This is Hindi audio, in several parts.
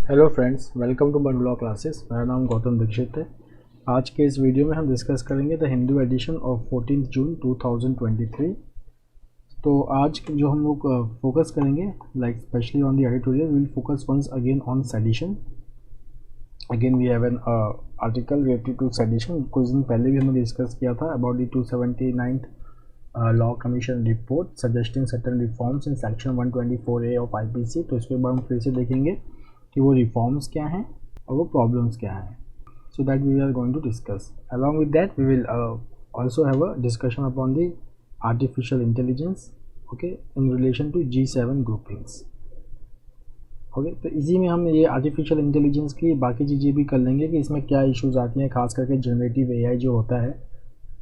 हेलो फ्रेंड्स, वेलकम टू बनब्लॉ क्लासेस। मेरा नाम गौतम दीक्षित है। आज के इस वीडियो में हम डिस्कस करेंगे the Hindu edition of 14 June 2023। तो आज जो हम लोग फोकस करेंगे like specially on the editorial, we will focus once again on sedition. Again we have an article related to sedition. कुछ दिन पहले भी हमने डिस्कस किया था about the 279th law commission report suggesting certain reforms in section 124A of IPC। तो इसके बाद हम फिर से देखेंगे कि वो रिफॉर्म्स क्या हैं और वो प्रॉब्लम्स क्या हैं। So that we are going to discuss. Along with that we will also have a discussion upon the artificial intelligence, okay, in relation to G7 groupings. Okay, तो इसी में हम ये आर्टिफिशियल इंटेलिजेंस की बाकी चीज़ें भी कर लेंगे कि इसमें क्या इश्यूज़ आती हैं, खास करके जनरेटिव AI जो होता है,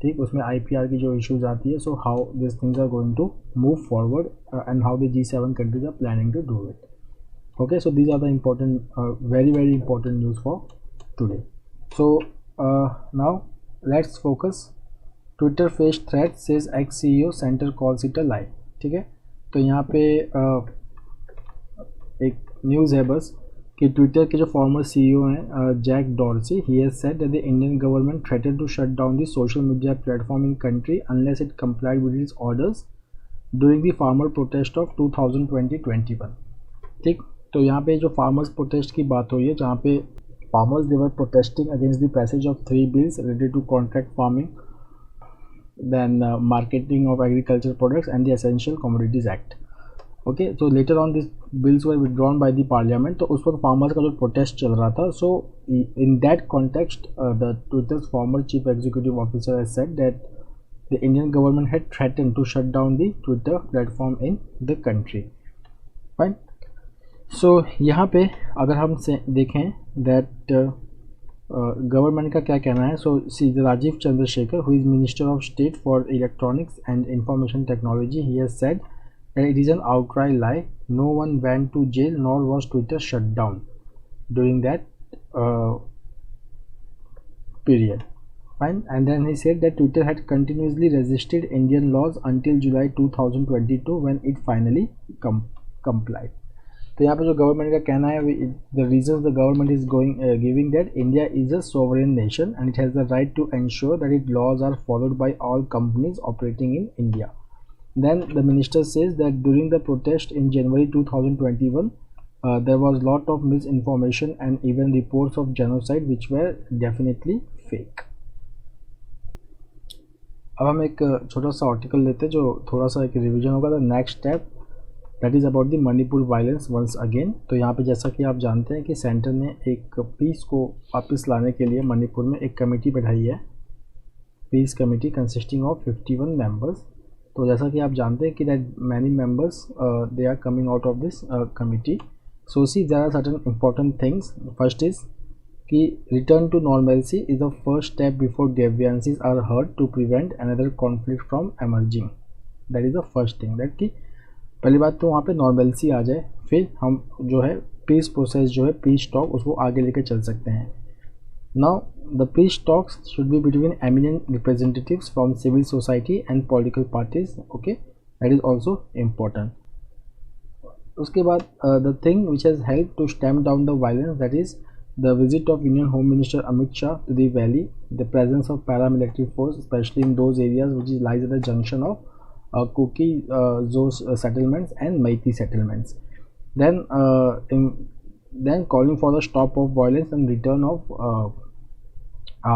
ठीक, उसमें IPR की जो इश्यूज़ आती है। So how this things are going to move forward and how the G7 countries are planning to do it. Okay, so these are the important very important news for today. So now let's focus. Twitter faced threat says ex CEO Center calls it a lie. ठीक है, तो यहाँ पे एक न्यूज़ है बस कि ट्विटर के जो फॉर्मर CEO हैं Jack Dorsey, he has said that the Indian government threatened to shut down the social media platform in country unless it complied with its orders during the farmer protest of 2020-21. ठीक, तो यहाँ पे जो फार्मर्स प्रोटेस्ट की बात हुई है, जहाँ पे farmers they were protesting against the passage of 3 bills related to contract farming, then marketing of agriculture products and the essential commodities act. Okay, तो later on this bills were withdrawn by the parliament. तो उस वक्त फार्मर्स का जो प्रोटेस्ट चल रहा था, so in that context the Twitter's former chief executive officer has said that the Indian government had threatened to shut down the Twitter platform in the country. Fine. So यहाँ पे अगर हम से देखें दैट गवर्नमेंट का क्या कहना है. So see Rajeev Chandrasekhar, who is minister of state for electronics and information technology, he has said that it is an outright lie. No one went to jail nor was Twitter shut down during that period. Fine. And then he said that Twitter had continuously resisted Indian laws until July 2022 when it finally complied. तो यहाँ पे जो गवर्नमेंट का कहना है, the reason the government is going giving that India is a sovereign nation and it has the right to ensure that it laws are followed by all companies operating in India. Then the minister says that during the protest in January 2021 there was lot of misinformation and even reports of genocide which were definitely fake. अब हम एक छोटा सा आर्टिकल लेते हैं जो थोड़ा सा एक रिवीजन होगा. The next step that is about the Manipur violence once again. तो यहाँ पे जैसा कि आप जानते हैं कि सेंटर ने एक पीस को वापस लाने के लिए मणिपुर में एक कमेटी बैठाई है, peace committee consisting of 51 members. तो जैसा कि आप जानते हैं कि that many members they are coming out of this committee. So see, there are certain important things. First is कि return to normalcy is the first step before grievances are heard to prevent another conflict from emerging. That is the first thing. That कि पहली बात तो वहाँ पे normalcy आ जाए, फिर हम जो है peace process जो है peace talk उसको आगे लेकर चल सकते हैं. Now the peace talks should be between eminent representatives from civil society and political parties. Okay, that is also important. उसके बाद the thing which has help to stamp down the violence, that is the visit of union home minister Amit Shah to the valley, the presence of paramilitary force specially in those areas which is lies at the junction of Kuki Zo settlements and Meitei settlements. then calling for the stop of violence and return of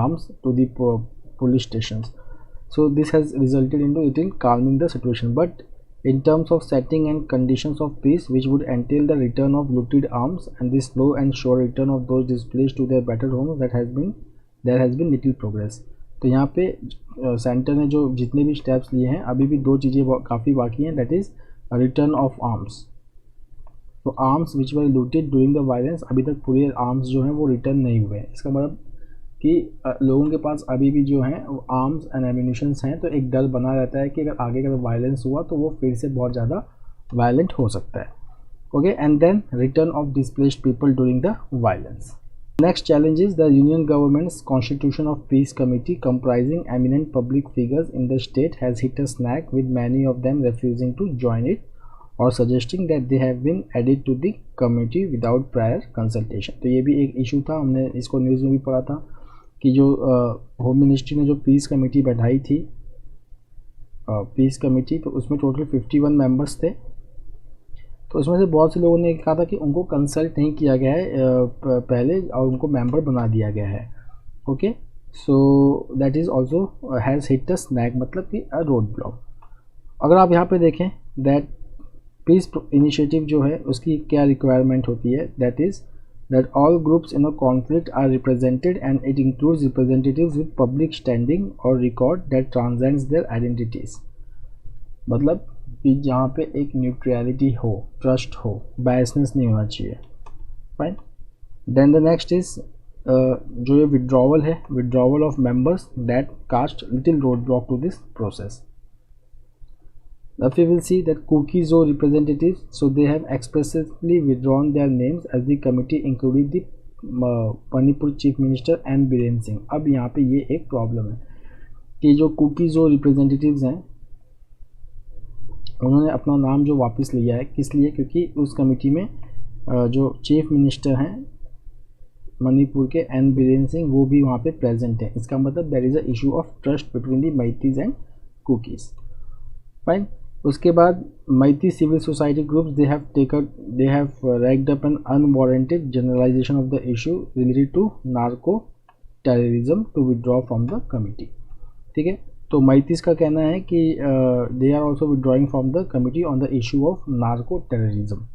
arms to the police stations. So this has resulted into it in calming the situation, but in terms of setting and conditions of peace which would entail the return of looted arms and the slow and sure return of those displaced to their better homes, there has been little progress. तो यहाँ पे सेंटर ने जो जितने भी स्टेप्स लिए हैं, अभी भी दो चीज़ें काफ़ी बाकी हैं, that is return of arms. तो arms which were looted during the violence, अभी तक पूरे आर्म्स जो हैं वो रिटर्न नहीं हुए हैं. इसका मतलब कि लोगों के पास अभी भी जो हैं आर्म्स एंड एम्यूनिशंस हैं, तो एक डर बना रहता है कि अगर आगे का वायलेंस हुआ तो वो फिर से बहुत ज़्यादा वायलेंट हो सकता है. Okay, and then return of displaced people during the violence. Next challenge is the union government's constitution of peace committee comprising eminent public figures in the state has hit a snag with many of them refusing to join it और suggesting that they have been added to the committee without prior consultation. तो ये भी एक इशू था, हमने इसको न्यूज़ में भी पढ़ा था कि जो होम मिनिस्ट्री ने जो पीस कमेटी बैठाई थी, पीस कमेटी, तो उसमें टोटल 51 मेंबर्स थे। तो उसमें से बहुत से लोगों ने कहा था कि उनको कंसल्ट नहीं किया गया है पहले और उनको मेंबर बना दिया गया है। Okay, so that is also has hit a snag, मतलब कि अ रोड ब्लॉक। अगर आप यहाँ पे देखें दैट पीस इनिशिएटिव जो है उसकी क्या रिक्वायरमेंट होती है, that is that all groups in a conflict are represented and it includes representatives with public standing or record that transcends their identities। मतलब कि जहाँ पे एक न्यूट्रलिटी हो, ट्रस्ट हो, बायसनेस नहीं होना चाहिए। Fine. Then the next is जो ये विड्रॉवल है, withdrawal of members that cast little road block to this process. If we will see that Kuki-Zo representatives, so they have expressly withdrawn their names as the committee included the Manipur chief minister N Biren Singh. अब यहाँ पे ये एक प्रॉब्लम है कि जो कुकी-जो रिप्रेजेंटेटिव्स हैं उन्होंने अपना नाम जो वापस लिया है, किस लिए? क्योंकि उस कमेटी में जो चीफ मिनिस्टर हैं मणिपुर के एन बीरेन सिंह वो भी वहाँ पे प्रेजेंट हैं। इसका मतलब there is a issue of trust between the Meiteis and Kukis. Fine. उसके बाद Meitei civil society groups they have racked up an unwarranted generalization of the issue related to narco terrorism to withdraw from the committee. ठीक है, तो मैतीस का कहना है कि they are also withdrawing from the committee on the issue of narco terrorism.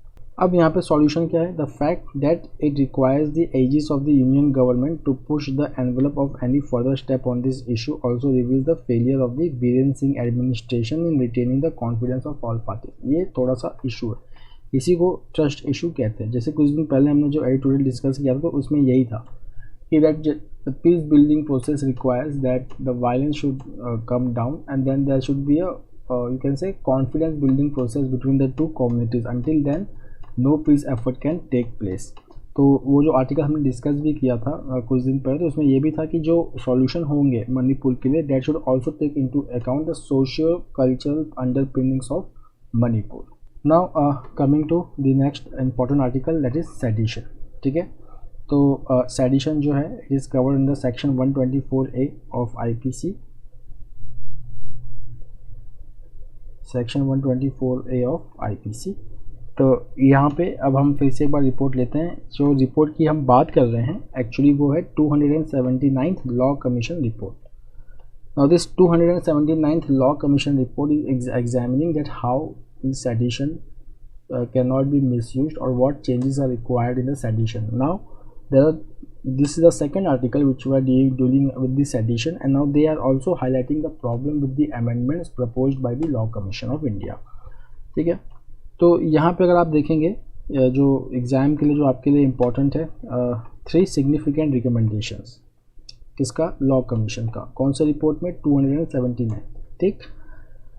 अब यहाँ पे सॉल्यूशन क्या है? The fact that it requires the aegis of the union government to push the envelope of any further step on this issue also reveals the failure of the Biren Singh administration in retaining the confidence of all parties. ये थोड़ा सा इशू है, इसी को ट्रस्ट इशू कहते हैं। जैसे कुछ दिन पहले हमने जो एडिटोरियल डिस्कस किया था तो उसमें यही था कि that the peace building process requires that the violence should come down and then there should be a you can say confidence building process between the two communities. Until then no peace effort can take place. तो वो जो आर्टिकल हमने डिस्कस भी किया था कुछ दिन पहले, तो उसमें ये भी था कि जो सॉल्यूशन होंगे मणिपुर के लिए that should also take into account the socio cultural underpinnings of Manipur. Now coming to the next important article that is sedition. ठीक है, तो सेडिशन जो है it is covered in the section 124A of IPC। Section 124A of IPC। तो यहाँ पे अब हम फिर से एक बार रिपोर्ट लेते हैं। जो रिपोर्ट की हम बात कर रहे हैं एक्चुअली वो है 279th law commission report. Now this 279th law commission report is examining that how sedition can not be misused और what changes are required in the sedition. Now this is the second article which were dealing with the sedition and now they are also highlighting the problem with the amendments proposed by the Law Commission of India। ठीक है, तो यहाँ पे अगर आप देखेंगे जो एग्ज़ाम के लिए जो आपके लिए इम्पोर्टेंट है 3 सिग्निफिकेंट रिकमेंडेशंस किसका? लॉ कमीशन का। कौन सा रिपोर्ट में? 279। ठीक,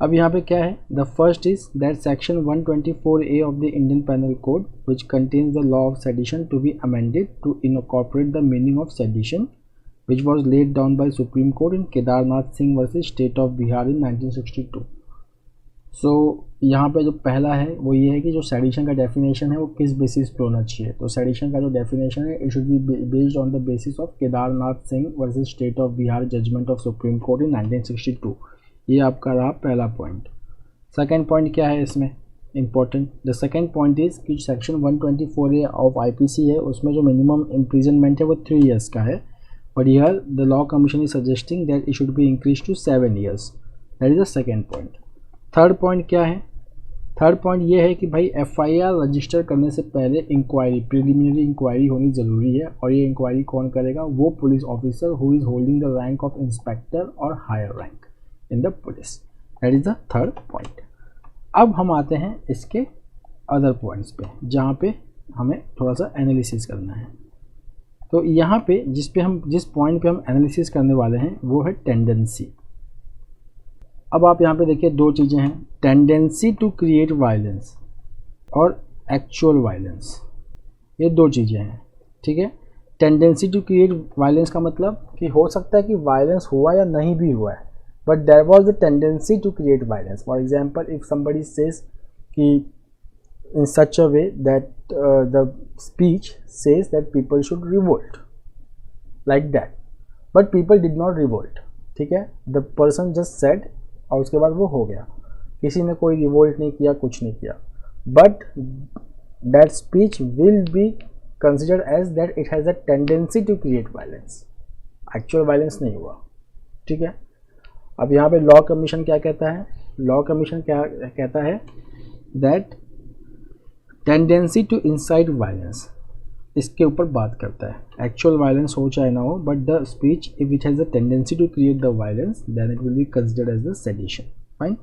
अब यहाँ पे क्या है? The first is that section 124A of the Indian penal code which contains the law of sedition to be amended to incorporate the meaning of sedition which was laid down by supreme court in Kedarnath Singh versus state of Bihar in 1962। So यहाँ पे जो पहला है वो ये है कि जो सेडिशन का डेफिनेशन है वो किस बेसिस पे होना चाहिए। तो सेडिशन का जो डेफिनेशन है it should be based on the basis of Kedarnath Singh versus state of Bihar judgement of supreme court in 1962। ये आपका रहा पहला पॉइंट। सेकेंड पॉइंट क्या है इसमें important? The second point is कि सेक्शन 124A ऑफ IPC है उसमें जो मिनिमम इम्प्रिजनमेंट है वो 3 years का है, but here the law commission is suggesting that it should be increase to 7 years। That is the second point. Third point क्या है? थर्ड पॉइंट ये है कि भाई FIR रजिस्टर करने से पहले इंक्वायरी, प्रिलिमिनरी इंक्वायरी होनी ज़रूरी है और ये इंक्वायरी कौन करेगा? वो police officer who is holding the rank of inspector और higher rank in the police. That is the third point. अब हम आते हैं इसके अदर पॉइंट्स पे जहाँ पे हमें थोड़ा सा एनालिसिस करना है। तो यहाँ पे जिस पॉइंट पे हम एनालिसिस करने वाले हैं वो है टेंडेंसी। अब आप यहाँ पे देखिए 2 चीज़ें हैं, टेंडेंसी टू क्रिएट वायलेंस और एक्चुअल वायलेंस, ये 2 चीज़ें हैं। ठीक है, टेंडेंसी टू क्रिएट वायलेंस का मतलब कि हो सकता है कि वायलेंस हुआ या नहीं भी हुआ है, but there was the tendency to create violence. For example if somebody says कि in such a way that the speech says that people should revolt like that, but people did not revolt. ठीक है, the person just said और उसके बाद वो हो गया, किसी ने कोई रिवोल्ट नहीं किया, कुछ नहीं किया, but that speech will be considered as that it has a tendency to create violence. actual violence नहीं हुआ. ठीक है, अब यहाँ पे लॉ कमीशन क्या कहता है? लॉ कमीशन क्या कहता है? That tendency to incite violence, इसके ऊपर बात करता है. एक्चुअल वायलेंस हो चाहे ना हो, but the speech if it has a tendency to create the violence then it will be considered as the sedition. Fine.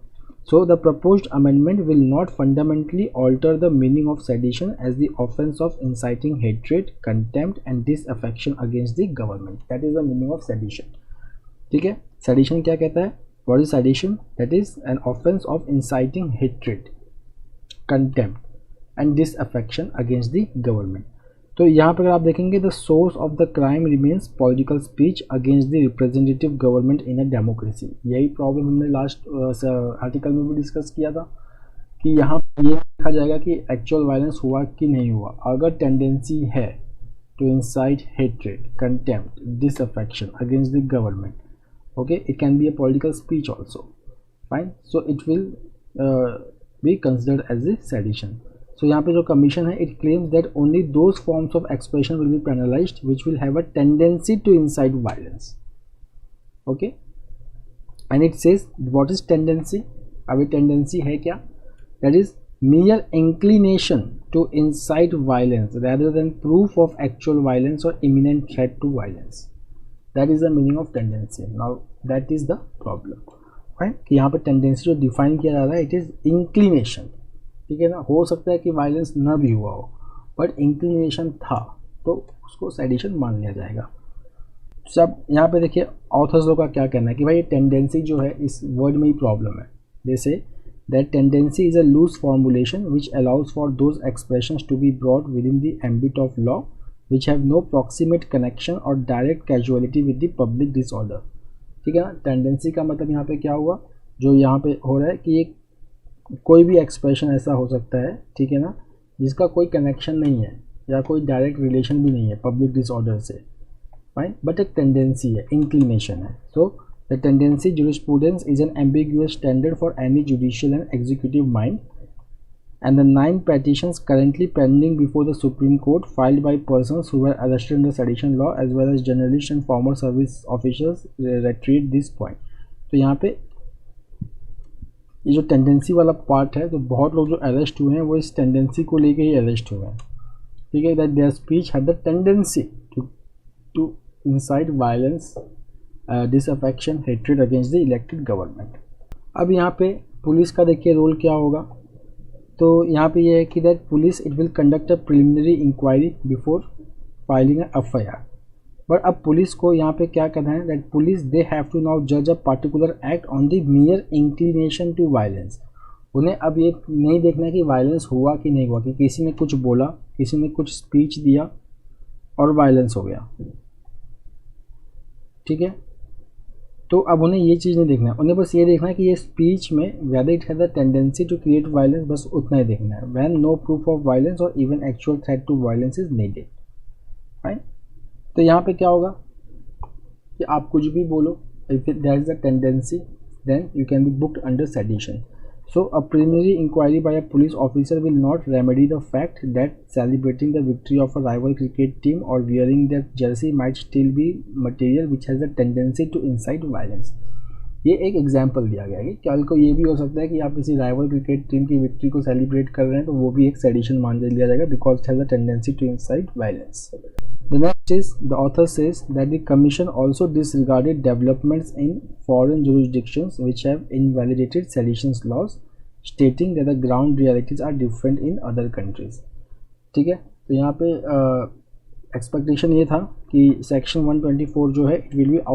So the proposed amendment will not fundamentally alter the meaning of sedition as the offense of inciting hatred, contempt and disaffection against the government. That is the meaning of sedition. ठीक है, sedition क्या कहता है? What is sedition? That is an offense of inciting hatred, contempt and disaffection against the government. तो यहाँ पर आप देखेंगे the source of the crime remains political speech against the representative government in a democracy. यही प्रॉब्लम हमने लास्ट आर्टिकल में भी डिस्कस किया था कि यहाँ पर ये देखा जाएगा कि एक्चुअल वायलेंस हुआ कि नहीं हुआ. अगर टेंडेंसी है to incite hatred, contempt, disaffection against the government, okay, it can be a political speech also. Fine. So it will be considered as a sedition. So यहाँ पे जो कमीशन है, it claims that only those forms of expression will be penalized which will have a tendency to incite violence. Okay, and it says what is tendency? अभी tendency है क्या? That is mere inclination to incite violence rather than proof of actual violence or imminent threat to violence. That is the meaning of tendency. Now that is the problem. Right? कि यहाँ पे tendency जो define किया जा रहा है, it is inclination. ठीक है ना, हो सकता है कि वायलेंस ना भी हुआ हो, बट इंक्लिनेशन था तो उसको सेडिशन मान लिया जाएगा. सब यहाँ पे देखिए ऑथर्स लोग का क्या कहना है कि भाई टेंडेंसी जो है इस वर्ड में ही प्रॉब्लम है. जैसे that tendency is a loose formulation which allows for those expressions to be brought within the ambit of law which have no proximate connection और direct causality with the public disorder. ठीक है ना, टेंडेंसी का मतलब यहाँ पे क्या हुआ, जो यहाँ पे हो रहा है कि एक कोई भी एक्सप्रेशन ऐसा हो सकता है, ठीक है ना, जिसका कोई कनेक्शन नहीं है या कोई डायरेक्ट रिलेशन भी नहीं है पब्लिक डिसऑर्डर से. फाइन, बट एक टेंडेंसी है, इंक्लिनेशन है. So the tendency jurisprudence is an ambiguous standard for any judicial and executive mind and the 9 petitions currently pending before the Supreme Court filed by persons who were arrested under sedition law as well as journalists and former service officials reiterate this point. तो यहाँ पे ये जो टेंडेंसी वाला पार्ट है, तो बहुत लोग जो अरेस्ट हुए हैं वो इस टेंडेंसी को लेके ही अरेस्ट हुए हैं. ठीक है, that their speech had the tendency to incite violence, disaffection, hatred against the elected government. अब यहाँ पे पुलिस का देखिए रोल क्या होगा. तो यहाँ पे ये है कि that police it will conduct a preliminary inquiry before filing a FIR. But अब पुलिस को यहाँ पे क्या करना है, that police they have to now जज a particular act on the mere inclination to violence. उन्हें अब ये नहीं देखना है कि वायलेंस हुआ कि नहीं हुआ, कि किसी ने कुछ बोला, किसी ने कुछ स्पीच दिया और वायलेंस हो गया. ठीक है, तो अब उन्हें ये चीज़ नहीं देखना है, उन्हें बस ये देखना है कि ये स्पीच में whether it has a tendency to create violence, बस उतना ही देखना है. When no proof of violence और even actual threat to violence is needed. Right. तो यहाँ पे क्या होगा कि आप कुछ भी बोलो, if there is a tendency then you can be booked under sedition. So a preliminary inquiry by a police officer will not remedy the fact that celebrating the victory of a rival cricket team और wearing that jersey might still be material which has a tendency to incite violence. ये एक एग्जाम्पल दिया गया है कि कल को ये भी हो सकता है कि आप किसी राइवल क्रिकेट टीम की विक्ट्री को सेलिब्रेट कर रहे हैं, तो वो भी एक सेडिशन मान लिया जाएगा because it has a tendency to incite violence. The next is, the author says that the commission also disregarded developments in foreign jurisdictions which have invalidated sedition laws, stating that the ground realities are different in other countries. ठीक है, तो यहाँ पे एक्सपेक्टेशन ये था कि सेक्शन 124 जो है it will be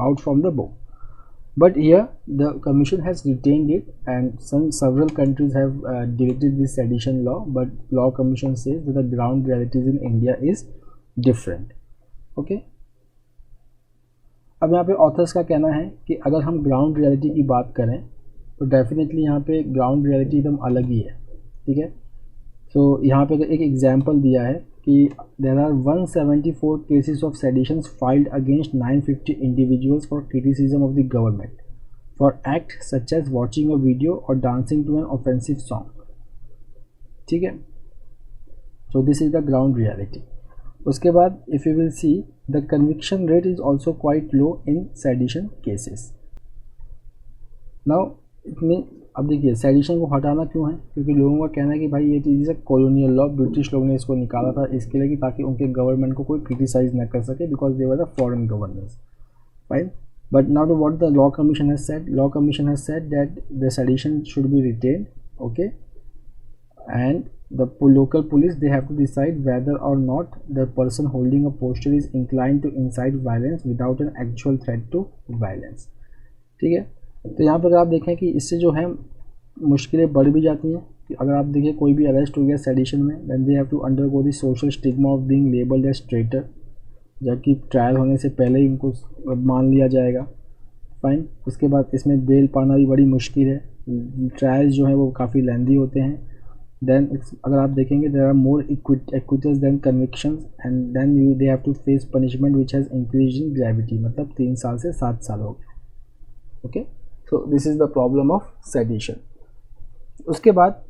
out from the book. But here the commission has retained it, and several countries have deleted this sedition law, but law commission says that the ground realities in India is different. Okay. अब यहाँ पे ऑथर्स का कहना है कि अगर हम ग्राउंड रियलिटी की बात करें तो डेफिनेटली यहाँ पे ग्राउंड रियलिटी एकदम अलग ही है, ठीक है। तो यहाँ पे एक एग्जांपल दिया है कि there are 174 cases of seditions filed against 950 individuals for criticism of the government for act such as watching a video और dancing to an offensive song, ठीक है। So this is the ground reality. उसके बाद if you will see the conviction rate is also quite low in sedition cases. Now इतने अब देखिए सेडिशन को हटाना क्यों है, क्योंकि लोगों का कहना है कि भाई ये चीज़ है कॉलोनियल लॉ, ब्रिटिश लोग ने इसको निकाला था इसके लिए कि ताकि उनके गवर्नमेंट को कोई क्रिटिसाइज ना कर सके because they were the foreign governance, fine. But now what the law commission has said, law commission has said that the sedition should be retained, okay, and the local police, they have to decide whether or not the person holding a poster is inclined to incite violence without an actual threat to violence, ठीक है। तो यहाँ पर आप देखें कि इससे जो है मुश्किलें बढ़ भी जाती हैं कि अगर आप देखिए कोई भी अरेस्ट हो गया सेडिशन में, then they have to undergo the social stigma of being labeled as traitor, जबकि ट्रायल होने से पहले ही उनको मान लिया जाएगा, फाइन। उसके बाद इसमें बेल पाना भी बड़ी मुश्किल है, ट्रायल्स जो हैं वो काफ़ी लेंदी होते हैं। देन अगर आप देखेंगे there are more acquittals than convictions and then you they have to face punishment which has increase in gravity, मतलब 3 साल से 7 साल हो गए, okay. So this is the problem of sedition. उसके बाद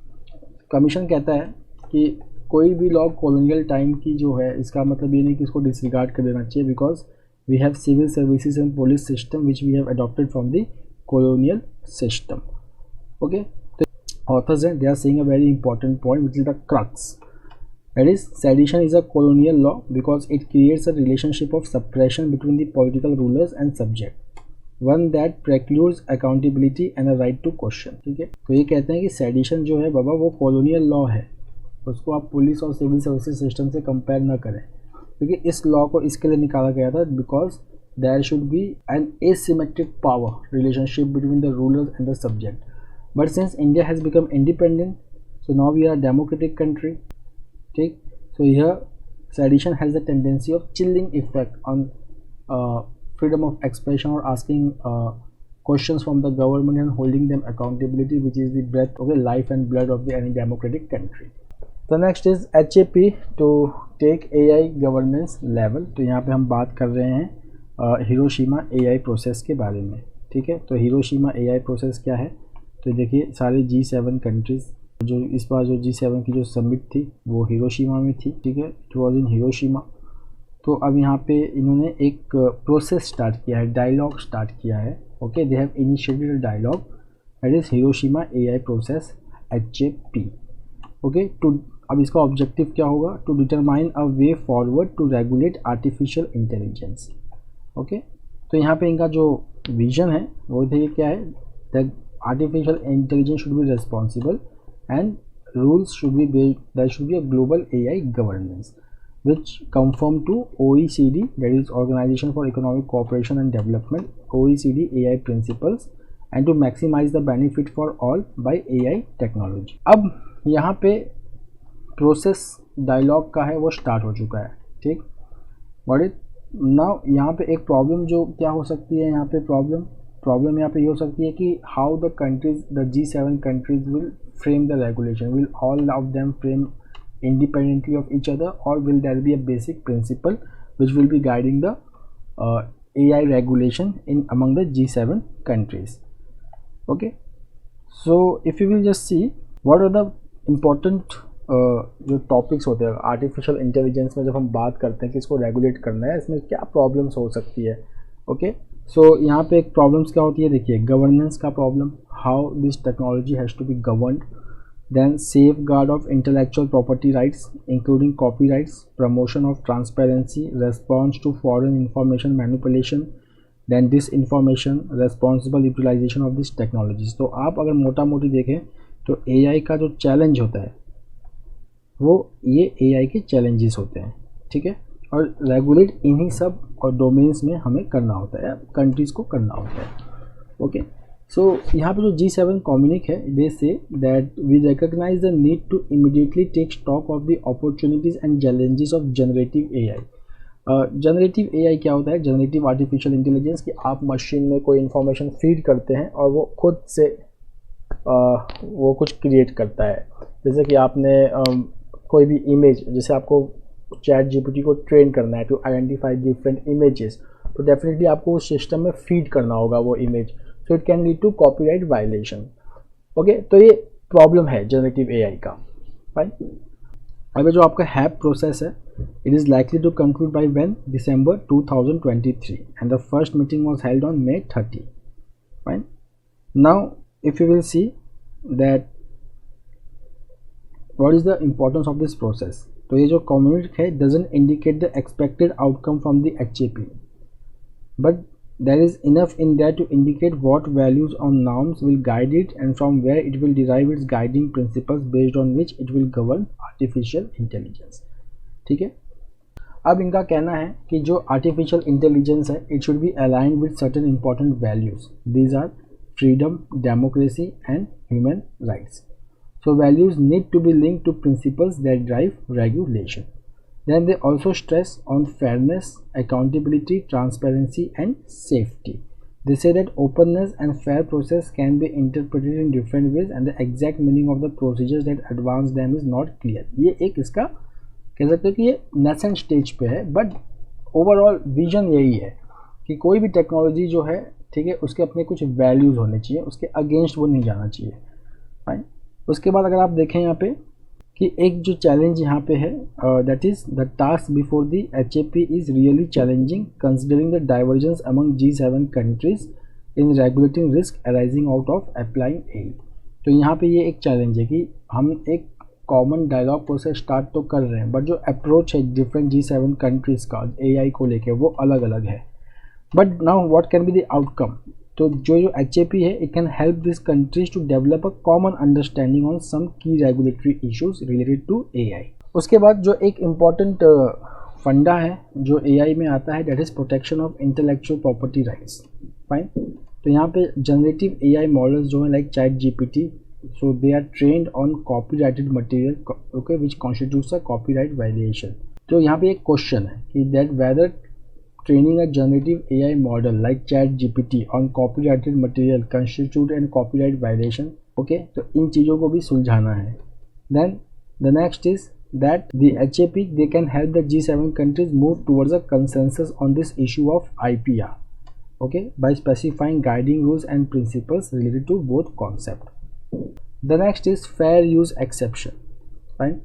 कमीशन कहता है कि कोई भी लॉ कॉलोनियल टाइम की जो है इसका मतलब ये नहीं कि इसको डिसरिगार्ड कर देना चाहिए, because we have civil services and police system which we have adopted from the colonial system, okay. तो ऑथर्स हैं, they are saying a very important point which is the crux, that is sedition is a colonial law because it creates a relationship of suppression between the political rulers and subject, one that precludes accountability and a right to question, ठीक है। तो ये कहते हैं कि सेडिशन जो है बाबा वो कॉलोनियल लॉ है, उसको आप पुलिस और सिविल सर्विसेज सिस्टम से कंपेयर ना करें, क्योंकि इस लॉ को इसके लिए निकाला गया था because there should be an asymmetric power relationship between the rulers and the subject, but since India has become independent so now we are democratic country, ठीक। So here sedition has the tendency of chilling effect on freedom of expression or asking questions from the government and holding them accountability, which is the breath of the life and blood of the any democratic country. The next is HAP to take AI governance level। तो यहाँ पे हम बात कर रहे हैं हिरोशिमा AI प्रोसेस के बारे में, ठीक है। तो हिरोशिमा AI प्रोसेस क्या है, तो देखिए सारे G7 कंट्रीज़ जो इस बार जो G7 की जो समिट थी वो हिरोशिमा में थी, ठीक है, इट वॉज इन हिरोशिमा। तो अब यहाँ पे इन्होंने एक प्रोसेस स्टार्ट किया है, डायलॉग स्टार्ट किया है, okay. They have initiated a dialogue that is Hiroshima AI process HAP, okay. To अब इसका ऑब्जेक्टिव क्या होगा, to determine a way forward to regulate artificial intelligence, okay. तो यहाँ पे इनका जो विजन है वो देखिए क्या है, that artificial intelligence should be responsible and rules should be based, that should be a global AI governance which conform to OECD, that is Organization for Economic Cooperation and Development, OECD AI principles, and to maximize the benefit for all by AI technology। अब यहाँ पे प्रोसेस डायलॉग का है वो स्टार्ट हो चुका है, ठीक। बट इट नाउ यहाँ पे एक प्रॉब्लम जो क्या हो सकती है, यहाँ पे प्रॉब्लम यहाँ पे ये हो सकती है कि how the countries, the G7 countries will frame the regulation, will all of them frame independently of each other, or will there be a basic principle which will be guiding the AI regulation in among the G7 countries, okay। So if you will just see what are the important जो टॉपिक्स होते हैं आर्टिफिशियल इंटेलिजेंस में, जब हम बात करते हैं कि इसको रेगुलेट करना है, इसमें क्या प्रॉब्लम्स हो सकती है, ओके। सो यहाँ पे एक प्रॉब्लम्स क्या होती है, देखिए गवर्नेंस का problem, how this technology has to be governed, then safeguard of intellectual property rights including copyrights, promotion of transparency, response to foreign information manipulation, then disinformation, responsible utilization of these technologies। तो आप अगर मोटा मोटी देखें तो AI का जो चैलेंज होता है वो ये AI के चैलेंजेस होते हैं, ठीक है, और रेगुलेट इन्हीं सब और डोमेन्स में हमें करना होता है, कंट्रीज़ को करना होता है, ओके। सो यहाँ पे जो G7 कम्युनिक है, they say that we recognize the need to immediately take stock of the opportunities and challenges of generative AI। Generative AI क्या होता है, जनरेटिव आर्टिफिशियल इंटेलिजेंस, कि आप मशीन में कोई इन्फॉर्मेशन फीड करते हैं और वो खुद से वो कुछ क्रिएट करता है। जैसे कि आपने कोई भी इमेज, जैसे आपको चैट जीपीटी को ट्रेन करना है टू आइडेंटिफाई डिफरेंट इमेजेस, तो डेफिनेटली आपको उस सिस्टम में फीड करना होगा वो image, so it can lead to copyright violation. Okay, तो ये प्रॉब्लम है जनरेटिव एआई का। फाइन, अभी जो आपका हैप प्रोसेस है, it is likely to conclude by when December 2023 and the first meeting was held on May 30। Fine, now if you will see that what is the importance of this process, तो ये जो communique है doesn't indicate the expected outcome from the HAP, but there is enough in there to indicate what values or norms will guide it and from where it will derive its guiding principles based on which it will govern artificial intelligence। ठीक है, अब इनका कहना है कि जो आर्टिफिशियल इंटेलिजेंस है, it should be aligned with certain important values. These are freedom, democracy and human rights. So values need to be linked to principles that drive regulation. Then they also stress on fairness, accountability, transparency and safety. They say that openness and fair process can be interpreted in different ways and the exact meaning of the procedures that advance them is not clear. ये एक इसका कह सकते हो कि ये nascent stage पे है, बट ओवरऑल विजन यही है कि कोई भी टेक्नोलॉजी जो है, ठीक है, उसके अपने कुछ वैल्यूज़ होने चाहिए, उसके अगेंस्ट वो नहीं जाना चाहिए। फाइन, उसके बाद अगर आप देखें यहाँ पे कि एक जो चैलेंज यहाँ पे है, that is the task before the HAP is really challenging considering the divergence among G7 countries in regulating risk arising out of applying aid. तो यहाँ पे ये एक चैलेंज है कि हम एक कॉमन डायलॉग प्रोसेस स्टार्ट तो कर रहे हैं, बट जो अप्रोच है डिफरेंट G7 कंट्रीज़ का AI को लेके वो अलग अलग है। But now what can be the outcome, तो जो HAP है, it can help this countries to develop a common understanding on some key regulatory issues related to AI। उसके बाद जो एक इम्पॉर्टेंट फंडा है जो AI में आता है, that is protection of intellectual property rights. Fine, तो यहाँ पे जनरेटिव AI मॉडल्स जो हैं like chat GPT, so they are trained on copyrighted material, okay, which constitutes a copyright violation. तो यहाँ पे एक क्वेश्चन है कि that whether training a generative AI model like ChatGPT on copyrighted material constitute an copyright violation। okay, तो इन चीज़ों को भी सुलझाना है। Then the next is that the HAP they can help the G7 countries move towards a consensus on this issue of IPR, okay, by specifying guiding rules and principles related to both concepts। The next is fair use exception। fine,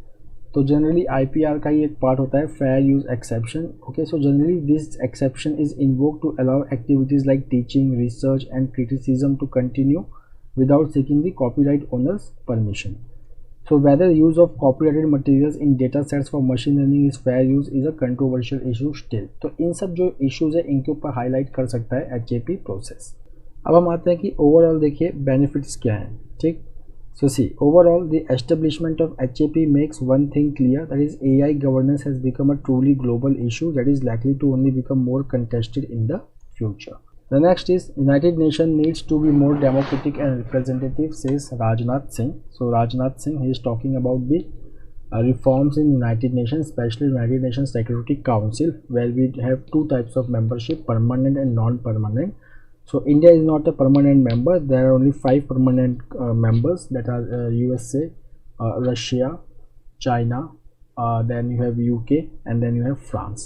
तो जनरली IPR का ही एक पार्ट होता है fair use exception. Okay, so generally this exception is invoke to allow activities like teaching, research and criticism to continue without seeking the copyright owners permission. So whether use of copyrighted materials in data sets for machine learning is fair use is a controversial issue still. तो इन सब जो इश्यूज है इनके ऊपर हाईलाइट कर सकता है HAP प्रोसेस। अब हम आते हैं कि ओवरऑल देखिए बेनिफिट्स क्या हैं। ठीक, so see, overall the establishment of HAP makes one thing clear, that is AI governance has become a truly global issue that is likely to only become more contested in the future. The next is United Nations needs to be more democratic and representative, says Rajnath Singh. So Rajnath Singh, he is talking about the reforms in United Nations, especially United Nations Security Council, where we have two types of membership, permanent and non-permanent. So India is not a permanent member. There are only 5 permanent members, that are USA, Russia, China, then you have UK, and then you have France.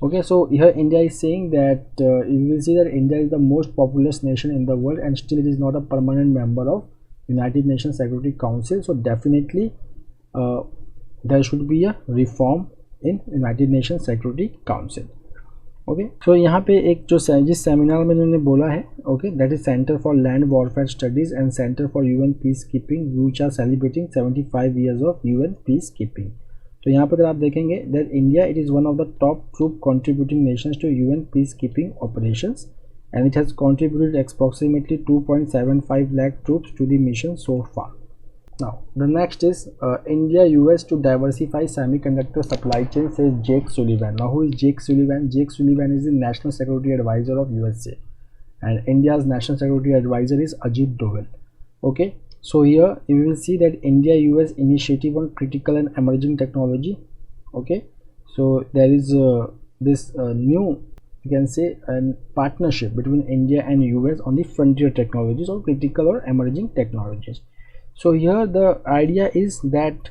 Okay, so here India is saying that you will see that India is the most populous nation in the world and still it is not a permanent member of United Nations Security Council. So definitely there should be a reform in United Nations Security Council। Okay, so यहाँ पे एक जो जिस सेमिनार में उन्होंने बोला है, okay, that is centre for land warfare studies and centre for UN peace keeping which are celebrating 75 years of UN peace keeping. तो यहाँ पर अगर आप देखेंगे that India it is one of the top troop contributing nations to UN peace keeping operations and it has contributed approximately 2.75 lakh troops to the mission so far। Now the next is India US to diversify semiconductor supply chain, says Jake Sullivan। Now who is Jake Sullivan? Jake Sullivan is the National Security Advisor of USA and India's National Security Advisor is Ajit Doval। Okay, so here you will see that India US initiative on critical and emerging technology। Okay, so there is this new you can say a partnership between India and US on the frontier technologies or critical or emerging technologies. So here the idea is that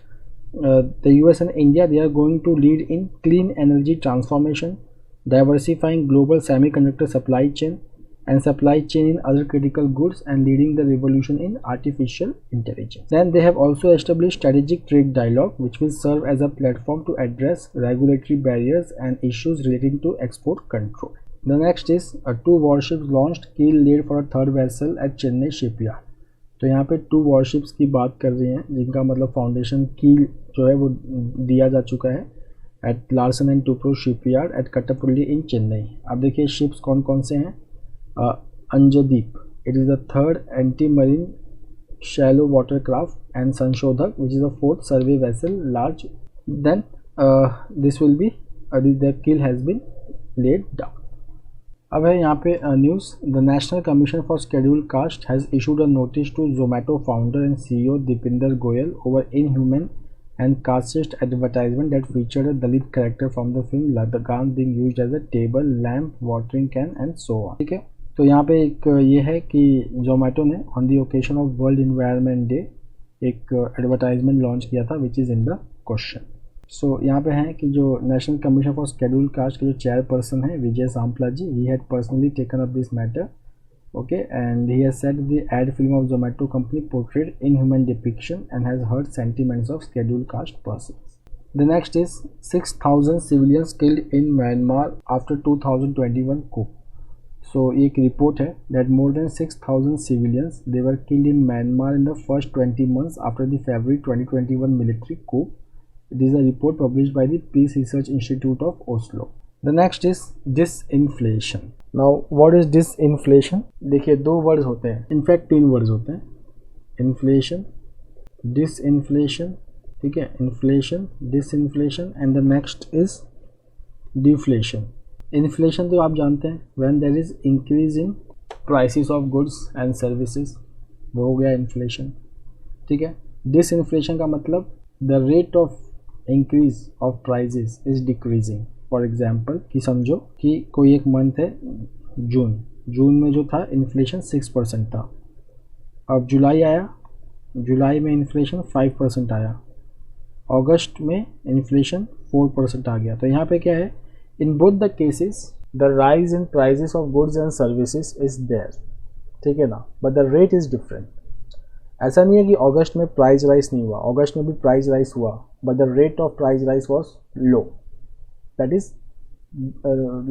the US and India, they are going to lead in clean energy transformation, diversifying global semiconductor supply chain and supply chain in other critical goods, and leading the revolution in artificial intelligence. Then they have also established strategic trade dialogue, which will serve as a platform to address regulatory barriers and issues relating to export control. The next is 2 warships launched, keel laid for a 3rd vessel at Chennai shipyard. तो यहाँ पे 2 वॉरशिप्स की बात कर रहे हैं जिनका मतलब फाउंडेशन कील जो है वो दिया जा चुका है at Larsen and Toubro shipyard at Kattupalli in Chennai. अब देखिए शिप्स कौन कौन से हैं. Anjadip, it is the 3rd anti marine shallow water craft, and Sanshodhak which is the 4th survey vessel large. Then this will be the keel has been laid down. अब है यहाँ पे news. The national commission for schedule caste has issued a notice to Zomato founder and CEO Deepinder Goyal over inhuman and casteist advertisement that featured a Dalit character from the film Lagaan being used as a table lamp watering can and so on. ठीक है, तो यहाँ पे एक ये है कि जोमेटो ने on the occasion of world environment day एक एडवर्टाइजमेंट लॉन्च किया था which is in the question. So यहाँ पे है कि जो national commission for schedule caste के जो चेयरपर्सन है Vijay Sampla ji, he had personally taken up this matter. Okay, and he has said the ad film of Zomato company portrayed inhuman depiction and has hurt sentiments of schedule caste persons. The next is 6,000 civilians killed in Myanmar after 2021 coup. सो एक रिपोर्ट है that more than 6,000 civilians they were killed in Myanmar in the first 20 months after the February 2021 military coup. It is a report published by the Peace Research Institute of Oslo. The next is disinflation. Now, what is disinflation? देखिए 2 वर्ड्स होते हैं, इनफैक्ट 3 वर्ड्स होते हैं. इन्फ्लेशन, डिसइन्फ्लेशन, ठीक है, inflation, disinflation, and the next is deflation. Inflation तो आप जानते हैं, when there is increase in prices of goods and services, वो हो गया इन्फ्लेशन. ठीक है. डिसइन्फ्लेशन का मतलब the rate of increase of prices is decreasing. For example कि समझो कि कोई एक मंथ है जून में जो था इन्फ्लेशन 6% था. अब जुलाई आया, जुलाई में इन्फ्लेशन 5% आया, अगस्त में इन्फ्लेशन 4% आ गया. तो यहाँ पे क्या है, in both the cases the rise in prices of goods and services is there. ठीक है ना, but the rate is different. ऐसा नहीं है कि अगस्त में प्राइस राइज नहीं हुआ, अगस्त में भी प्राइस राइज हुआ, but the rate of price rise was low, that is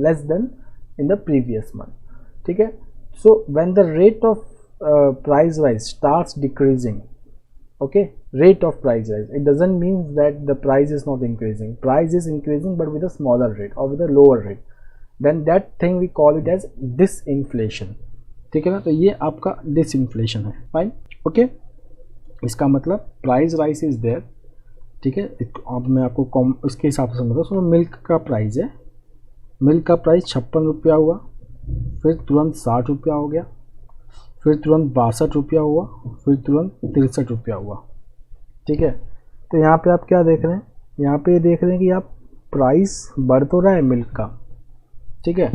less then in the previous month. ठीक है. So when the rate of price rise starts decreasing, okay, rate of price rise, it doesn't mean that the price is not increasing. Price is increasing but with a smaller rate or with a lower rate. Then that thing we call it as disinflation. ठीक है ना. तो ये आपका disinflation है. फाइन. ओके, इसका मतलब प्राइस राइज इज देयर. ठीक है. अब मैं आपको इसके हिसाब से समझता हूँ. मिल्क का प्राइस है, मिल्क का प्राइस 56 रुपया हुआ, फिर तुरंत 60 रुपया हो गया, फिर तुरंत 62 रुपया हुआ, फिर तुरंत 63 रुपया हुआ. ठीक है. तो यहाँ पे आप क्या देख रहे हैं, यहाँ पे देख रहे हैं कि आप प्राइस बढ़ तो रहा है मिल्क का, ठीक है,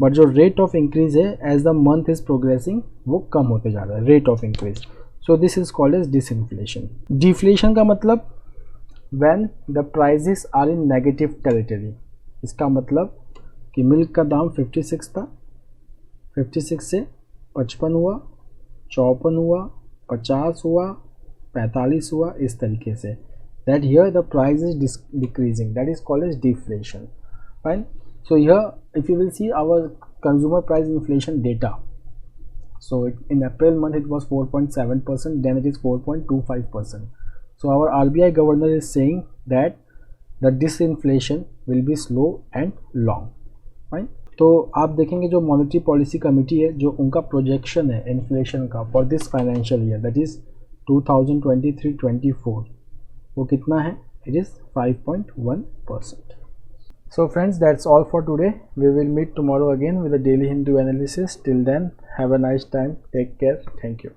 बट जो रेट ऑफ इंक्रीज है as the month is progressing वो कम होते जा रहा है, rate of increase. So this is called as disinflation. Deflation का मतलब when the prices are in negative territory. इसका मतलब कि मिल्क का दाम 56 था, 56 से 55 हुआ, 54 हुआ, 50 हुआ, 45 हुआ, इस तरीके से. That here the price is decreasing, that is called as deflation. Fine. So here if you will see our consumer price inflation data, so in April month it was 4.7%, then it is 4.25%. So our RBI governor is saying that the disinflation will be slow and long. Fine. तो आप देखेंगे जो मॉनेटरी पॉलिसी कमेटी है, जो उनका प्रोजेक्शन है इन्फ्लेशन का for this financial year, that is 2023-24, वो कितना है, it is 5.1%. So friends, that's all for today. We will meet tomorrow again with a daily Hindu analysis. Till then, have a nice time. Take care. Thank you.